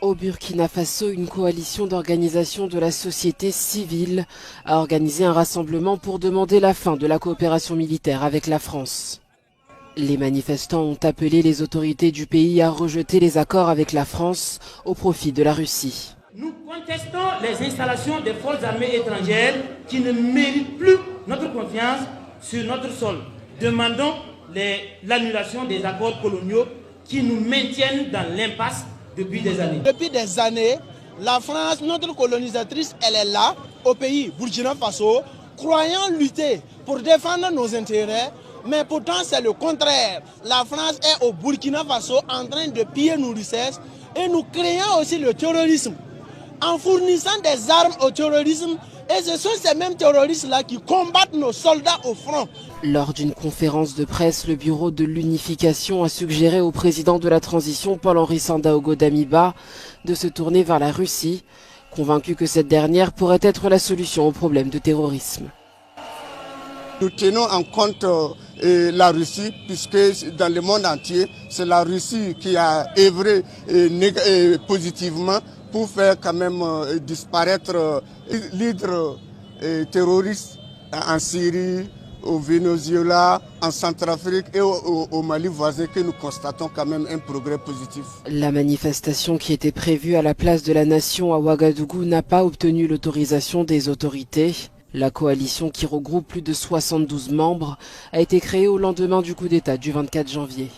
Au Burkina Faso, une coalition d'organisations de la société civile a organisé un rassemblement pour demander la fin de la coopération militaire avec la France. Les manifestants ont appelé les autorités du pays à rejeter les accords avec la France au profit de la Russie. Nous contestons les installations des forces armées étrangères qui ne méritent plus notre confiance sur notre sol. Demandons l'annulation des accords coloniaux qui nous maintiennent dans l'impasse depuis des années. Depuis des années, la France, notre colonisatrice, elle est là, au pays Burkina Faso, croyant lutter pour défendre nos intérêts, mais pourtant c'est le contraire. La France est au Burkina Faso en train de piller nos richesses et nous créons aussi le terrorisme en fournissant des armes au terrorisme. Et ce sont ces mêmes terroristes-là qui combattent nos soldats au front. Lors d'une conférence de presse, le Bureau de l'unification a suggéré au président de la transition, Paul-Henri Sandaogo Damiba, de se tourner vers la Russie, convaincu que cette dernière pourrait être la solution au problème de terrorisme. Nous tenons en compte la Russie, puisque dans le monde entier, c'est la Russie qui a œuvré positivement pour faire quand même disparaître l'hydre terroriste en Syrie, au Venezuela, en Centrafrique et au Mali voisin, que nous constatons quand même un progrès positif. La manifestation qui était prévue à la place de la Nation à Ouagadougou n'a pas obtenu l'autorisation des autorités. La coalition, qui regroupe plus de 72 membres, a été créée au lendemain du coup d'État du 24 janvier.